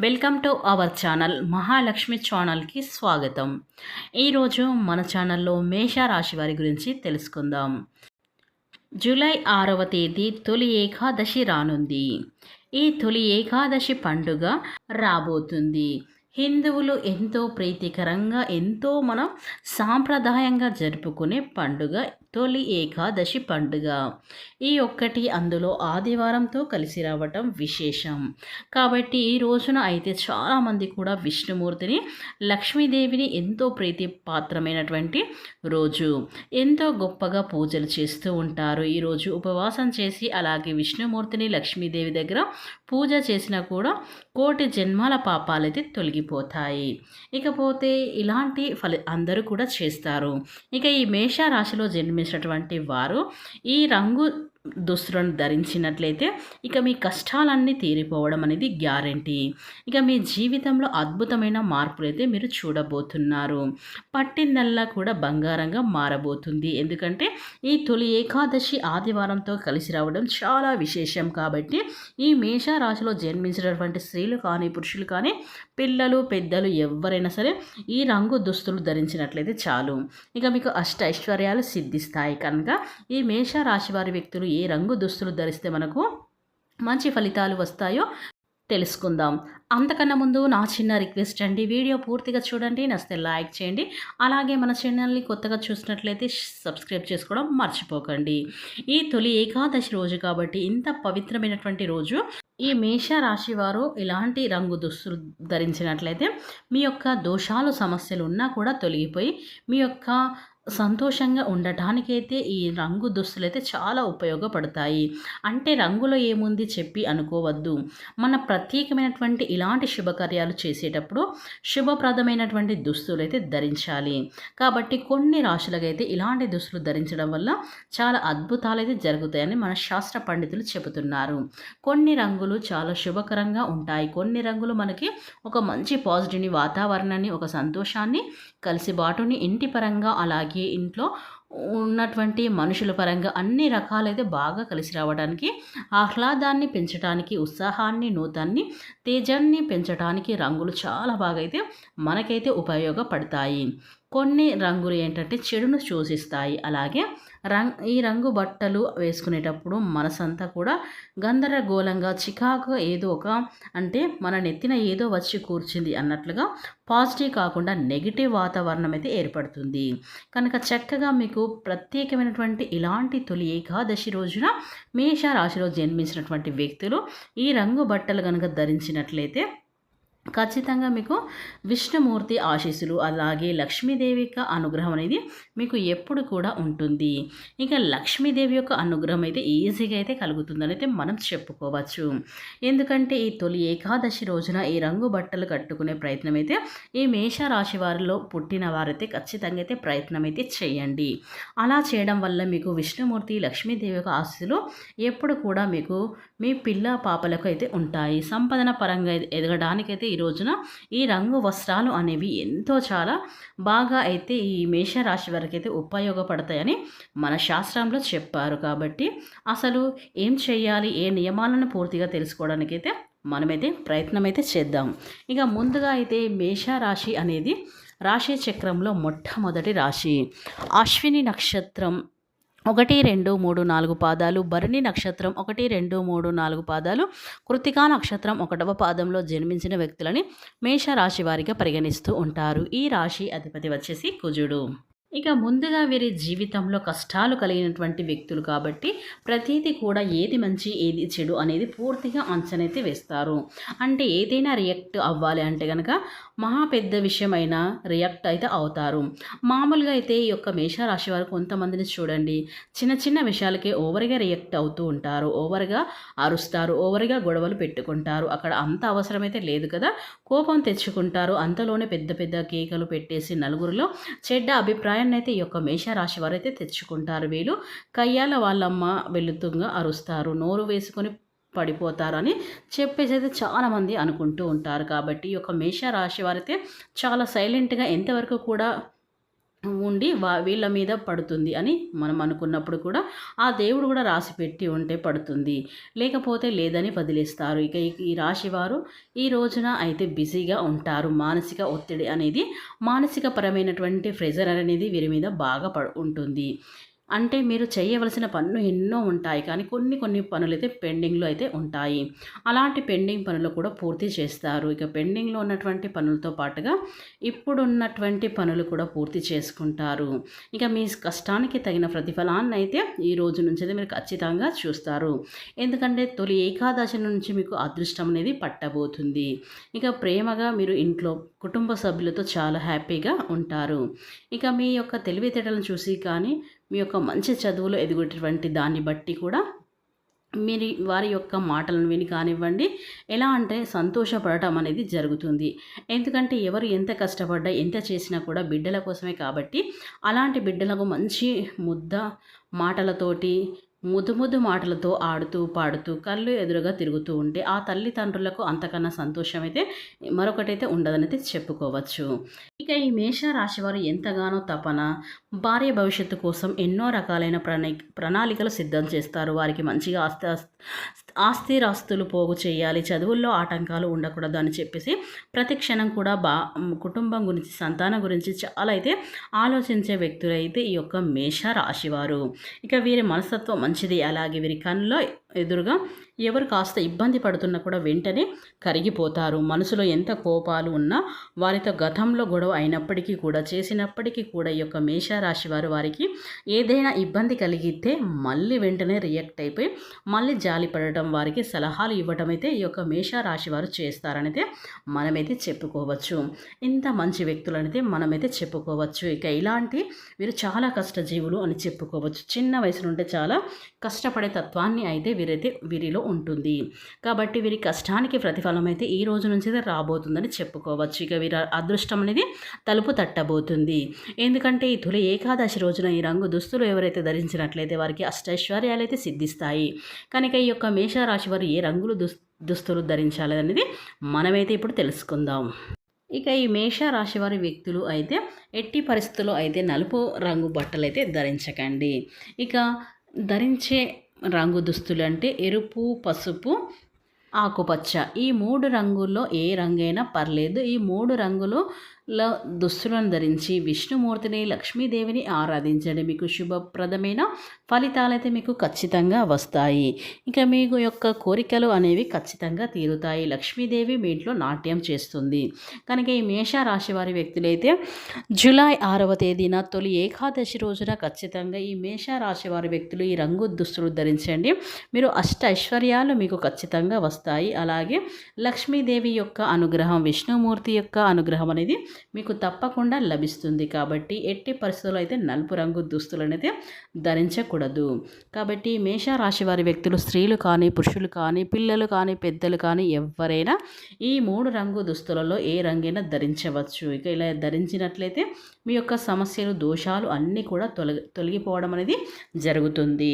Welcome to our channel Mahalakshmi ఛానల్కి స్వాగతం. ఈరోజు మన ఛానల్లో మేషరాశి వారి గురించి తెలుసుకుందాం. జూలై 6వ తేదీ తొలి ఏకాదశి రానుంది. ఈ తొలి ఏకాదశి పండుగ రాబోతుంది. హిందువులు ఎంతో ప్రీతికరంగా మనం సాంప్రదాయంగా జరుపుకునే పండుగ తొలి ఏకాదశి పండుగ. ఈ ఒక్కటి అందులో ఆదివారంతో కలిసి రావటం విశేషం. కాబట్టి ఈ రోజున అయితే చాలామంది కూడా విష్ణుమూర్తిని, లక్ష్మీదేవిని ఎంతో ప్రీతి పాత్రమైనటువంటి రోజు. ఎంతో గొప్పగా పూజలు చేస్తూ ఉంటారు. ఈరోజు ఉపవాసం చేసి అలాగే విష్ణుమూర్తిని, లక్ష్మీదేవి దగ్గర పూజ చేసినా కూడా కోటి జన్మాల పాపాలైతే తొలగిపోతాయి. ఇకపోతే ఇలాంటి అందరూ కూడా చేస్తారు. ఇక ఈ మేషరాశిలో జన్మించినటువంటి వారు ఈ రంగు దుస్తులను ధరించినట్లయితే ఇక మీ కష్టాలన్నీ తీరిపోవడం అనేది గ్యారంటీ. ఇక మీ జీవితంలో అద్భుతమైన మార్పులైతే మీరు చూడబోతున్నారు. పట్టిందల్లా కూడా బంగారంగా మారబోతుంది. ఎందుకంటే ఈ తొలి ఏకాదశి ఆదివారంతో కలిసి రావడం చాలా విశేషం. కాబట్టి ఈ మేషరాశిలో జన్మించినటువంటి స్త్రీలు కానీ, పురుషులు కానీ, పిల్లలు, పెద్దలు ఎవరైనా సరే ఈ రంగు దుస్తులు ధరించినట్లయితే చాలు, ఇక మీకు ఐశ్వర్యాలు సిద్ధిస్తాయి. కనుక ఈ మేషరాశి వారి వ్యక్తులు ఏ రంగు దుస్తులు ధరిస్తే మనకు మంచి ఫలితాలు వస్తాయో తెలుసుకుందాం. అంతకన్నా ముందు నా చిన్న రిక్వెస్ట్ అండి, వీడియో పూర్తిగా చూడండి, నచ్చితే లైక్ చేయండి. అలాగే మన ఛానల్ని కొత్తగా చూసినట్లయితే సబ్స్క్రైబ్ చేసుకోవడం మర్చిపోకండి. ఈ తొలి ఏకాదశి రోజు కాబట్టి ఇంత పవిత్రమైనటువంటి రోజు ఈ మేషరాశి వారు ఇలాంటి రంగు దుస్తులు ధరించినట్లయితే మీ యొక్క దోషాలు, సమస్యలు ఉన్నా కూడా తొలగిపోయి మీ యొక్క సంతోషంగా ఉండటానికైతే ఈ రంగు దుస్తులైతే చాలా ఉపయోగపడతాయి. అంటే రంగులో ఏముంది చెప్పి అనుకోవద్దు. మన ప్రత్యేకమైనటువంటి ఇలాంటి శుభకార్యాలు చేసేటప్పుడు శుభప్రదమైనటువంటి దుస్తులు అయితే ధరించాలి. కాబట్టి కొన్ని రాశులకైతే ఇలాంటి దుస్తులు ధరించడం వల్ల చాలా అద్భుతాలు అయితే జరుగుతాయని మన శాస్త్ర పండితులు చెబుతున్నారు. కొన్ని రంగులు చాలా శుభకరంగా ఉంటాయి. కొన్ని రంగులు మనకి ఒక మంచి పాజిటివ్ని, వాతావరణాన్ని, ఒక సంతోషాన్ని, కలిసిబాటుని ఇంటి పరంగా అలాగే ఇంట్లో ఉన్నటువంటి మనుషుల పరంగా అన్ని రకాలైతే బాగా కలిసి రావడానికి, ఆహ్లాదాన్ని పెంచడానికి, ఉత్సాహాన్ని, నూతన్ని, తేజాన్ని పెంచడానికి రంగులు చాలా బాగా అయితే మనకైతే ఉపయోగపడతాయి. కొన్ని రంగులు ఏంటంటే చెడును సూచిస్తాయి. అలాగే ఈ రంగు బట్టలు వేసుకునేటప్పుడు మనసంతా కూడా గందరగోళంగా, చికాకుగా ఏదో అంటే మన నెత్తిన ఏదో వచ్చి కూర్చుంది అన్నట్లుగా పాజిటివ్ కాకుండా నెగిటివ్ వాతావరణం అయితే ఏర్పడుతుంది. కనుక చక్కగా మీకు ప్రత్యేకమైనటువంటి ఇలాంటి తొలి ఏకాదశి రోజున మేషరాశిలో జన్మించినటువంటి వ్యక్తులు ఈ రంగు బట్టలు కనుక ధరించినట్లయితే ఖచ్చితంగా మీకు విష్ణుమూర్తి ఆశీస్సులు అలాగే లక్ష్మీదేవి యొక్క అనుగ్రహం అనేది మీకు ఎప్పుడు కూడా ఉంటుంది. ఇక లక్ష్మీదేవి యొక్క అనుగ్రహం అయితే ఈజీగా అయితే కలుగుతుందని అయితే మనం చెప్పుకోవచ్చు. ఎందుకంటే ఈ తొలి ఏకాదశి రోజున ఈ రంగు బట్టలు కట్టుకునే ప్రయత్నం అయితే ఈ మేషరాశి వారిలో పుట్టిన వారైతే ఖచ్చితంగా అయితే ప్రయత్నం అయితే చేయండి. అలా చేయడం వల్ల మీకు విష్ణుమూర్తి, లక్ష్మీదేవి యొక్క ఆశీస్సులు ఎప్పుడు కూడా మీకు మీ పిల్ల పాపలకు అయితే ఉంటాయి. సంపదన పరంగా ఎదగడానికైతే ఈ రోజున ఈ రంగు వస్త్రాలు అనేవి ఎంతో చాలా బాగా అయితే ఈ మేషరాశి వారికి అయితే ఉపయోగపడతాయని మన శాస్త్రంలో చెప్పారు. కాబట్టి అసలు ఏం చేయాలి, ఏ నియమాలను పూర్తిగా తెలుసుకోవడానికైతే మనమైతే ప్రయత్నం అయితే చేద్దాం. ఇక ముందుగా అయితే మేషరాశి అనేది రాశి చక్రంలో మొట్టమొదటి రాశి. అశ్విని నక్షత్రం 1, 2, 3, 4 పాదాలు, భరణి నక్షత్రం 1, 2, 3, 4 పాదాలు, కృత్తికా నక్షత్రం 1వ పాదంలో జన్మించిన వ్యక్తులని మేషరాశి వారిగా పరిగణిస్తూ ఉంటారు. ఈ రాశి అధిపతి వచ్చేసి కుజుడు. ఇక ముందుగా వీరి జీవితంలో కష్టాలు కలిగినటువంటి వ్యక్తులు కాబట్టి ప్రతీది కూడా ఏది మంచి ఏది చెడు అనేది పూర్తిగా అంచనైతే వేస్తారు. అంటే ఏదైనా రియాక్ట్ అవ్వాలి అంటే కనుక మహా పెద్ద విషయమైన రియాక్ట్ అయితే అవుతారు. మామూలుగా అయితే ఈ యొక్క మేషరాశి వారు కొంతమందిని చూడండి, చిన్న చిన్న విషయాలకే ఓవర్గా రియాక్ట్ అవుతూ ఉంటారు, ఓవర్గా అరుస్తారు, ఓవర్గా గొడవలు పెట్టుకుంటారు. అక్కడ అంత అవసరమైతే లేదు కదా, కోపం తెచ్చుకుంటారు. అంతలోనే పెద్ద పెద్ద కేకలు పెట్టేసి నలుగురిలో చెడ్డ అభిప్రాయం అయితే ఈ యొక్క మేషరాశి వారు అయితే తెచ్చుకుంటారు. వీళ్ళు కయ్యాల వాళ్ళమ్మ వెళుతుంగా అరుస్తారు, నోరు వేసుకొని పడిపోతారని చెప్పేసి అయితే చాలామంది అనుకుంటూ ఉంటారు. కాబట్టి ఈ యొక్క మేషరాశి వారైతే చాలా సైలెంట్గా ఎంతవరకు కూడా ఉండి వీళ్ళ మీద పడుతుంది అని మనం అనుకున్నప్పుడు కూడా ఆ దేవుడు కూడా రాసి పెట్టి ఉంటే పడుతుంది, లేకపోతే లేదని వదిలేస్తారు. ఇక ఈ రాశి వారు ఈ రోజున అయితే బిజీగా ఉంటారు. మానసిక ఒత్తిడి అనేది, మానసిక పరమైనటువంటి ప్రెజర్ అనేది వీరి మీద బాగా ఉంటుంది. అంటే మీరు చేయవలసిన పనులు ఎన్నో ఉంటాయి, కానీ కొన్ని పనులైతే పెండింగ్‌లో అయితే ఉంటాయి. అలాంటి పెండింగ్ పనులు కూడా పూర్తి చేస్తారు. ఇక పెండింగ్‌లో ఉన్నటువంటి పనులతో పాటుగా ఇప్పుడున్నటువంటి పనులు కూడా పూర్తి చేసుకుంటారు. ఇక మీ కష్టానికి తగిన ప్రతిఫలాన్నయితే ఈ రోజు నుంచి అయితే మీరు ఖచ్చితంగా చూస్తారు. ఎందుకంటే తొలి ఏకాదశి నుంచి మీకు అదృష్టం అనేది పట్టబోతుంది. ఇక ప్రేమగా మీరు ఇంట్లో కుటుంబ సభ్యులతో చాలా హ్యాపీగా ఉంటారు. ఇక మీ యొక్క తెలివితేటలను చూసి కానీ, మీ యొక్క మంచి చదువులో ఎదిగేటువంటి దాన్ని బట్టి కూడా మీరు వారి యొక్క మాటలను విని కానివ్వండి, ఎలా అంటే సంతోషపడటం అనేది జరుగుతుంది. ఎందుకంటే ఎవరు ఎంత కష్టపడ్డా, ఎంత చేసినా కూడా బిడ్డల కోసమే కాబట్టి, అలాంటి బిడ్డలకు మంచి ముద్ద మాటలతోటి, ముద్దు మాటలతో ఆడుతూ పాడుతూ కళ్ళు ఎదురుగా తిరుగుతూ ఉంటే ఆ తల్లిదండ్రులకు అంతకన్నా సంతోషం అయితే మరొకటైతే ఉండదనైతే చెప్పుకోవచ్చు. ఇక ఈ మేష రాశి వారు ఎంతగానో తపన, భార్య భవిష్యత్తు కోసం ఎన్నో రకాలైన ప్రణాళికలు సిద్ధం చేస్తారు. వారికి మంచిగా ఆస్తిరాస్తులు పోగు చేయాలి, చదువుల్లో ఆటంకాలు ఉండకూడదు అని చెప్పేసి ప్రతి క్షణం కూడా కుటుంబం గురించి, సంతానం గురించి చాలా అయితే ఆలోచించే వ్యక్తులైతే ఈ యొక్క మేష రాశివారు. ఇక వీరి మనస్తత్వం మంచిది. అలాగే వీరి కళ్ళలో ఎదురుగా ఎవరు కాస్త ఇబ్బంది పడుతున్నా కూడా వెంటనే కరిగిపోతారు. మనసులో ఎంత కోపాలు ఉన్నా వారితో గతంలో గొడవ అయినప్పటికీ కూడా, చేసినప్పటికీ కూడా ఈ యొక్క మేషరాశి వారికి ఏదైనా ఇబ్బంది కలిగితే మళ్ళీ వెంటనే రియాక్ట్ అయిపోయి మళ్ళీ జాలి పడటం, వారికి సలహాలు ఇవ్వటం అయితే ఈ యొక్క మేషరాశి వారు చేస్తారనైతే మనమైతే చెప్పుకోవచ్చు. ఇంత మంచి వ్యక్తులనైతే మనమైతే చెప్పుకోవచ్చు. ఇక ఇలాంటి వీరు చాలా కష్టజీవులు అని చెప్పుకోవచ్చు. చిన్న వయసు నుండి చాలా కష్టపడే తత్వాన్ని అయితే వీరిలో ఉంటుంది. కాబట్టి వీరి కష్టానికి ప్రతిఫలం అయితే ఈ రోజు నుంచి రాబోతుందని చెప్పుకోవచ్చు. ఇక వీరి అదృష్టం అనేది తలుపు తట్టబోతుంది. ఎందుకంటే ఈ తొలి ఏకాదశి రోజున ఈ రంగు దుస్తులు ఎవరైతే ధరించినట్లయితే వారికి అష్టైశ్వర్యాలు అయితే సిద్ధిస్తాయి. కనుక ఈ యొక్క మేషరాశి వారు ఏ రంగులు దుస్తులు ధరించాలి అనేది మనమైతే ఇప్పుడు తెలుసుకుందాం. ఇక ఈ మేష రాశి వారి వ్యక్తులు అయితే ఎట్టి పరిస్థితుల్లో అయితే నలుపు రంగు బట్టలు అయితే ధరించకండి. ఇక ధరించే రంగు దుస్తులు అంటే ఎరుపు, పసుపు, ఆకుపచ్చ, ఈ 3 రంగుల్లో ఏ రంగైనా పర్లేదు. ఈ 3 రంగులు దుస్తులను ధరించి విష్ణుమూర్తిని, లక్ష్మీదేవిని ఆరాధించండి. మీకు శుభప్రదమైన ఫలితాలైతే మీకు ఖచ్చితంగా వస్తాయి. ఇక మీకు యొక్క కోరికలు అనేవి ఖచ్చితంగా తీరుతాయి. లక్ష్మీదేవి మీ ఇంట్లో నాట్యం చేస్తుంది. కనుక ఈ మేషరాశి వారి వ్యక్తులైతే జూలై 6వ తేదీన తొలి ఏకాదశి రోజున ఖచ్చితంగా ఈ మేషరాశి వారి వ్యక్తులు ఈ రంగు దుస్తులు ధరించండి. మీరు అష్ట ఐశ్వర్యాలు మీకు ఖచ్చితంగా వస్తాయి. అలాగే లక్ష్మీదేవి యొక్క అనుగ్రహం, విష్ణుమూర్తి యొక్క అనుగ్రహం అనేది మీకు తప్పకుండా లభిస్తుంది. కాబట్టి ఎట్టి పరిస్థితుల్లో అయితే నలుపు రంగు దుస్తులనైతే ధరించకూడదు. కాబట్టి మేషరాశి వారి వ్యక్తులు స్త్రీలు కానీ, పురుషులు కానీ, పిల్లలు కానీ, పెద్దలు కానీ ఎవరైనా ఈ 3 రంగు దుస్తులలో ఏ రంగైనా ధరించవచ్చు. ఇక ఇలా ధరించినట్లయితే మీ యొక్క సమస్యలు, దోషాలు అన్నీ కూడా తొలగిపోవడం అనేది జరుగుతుంది.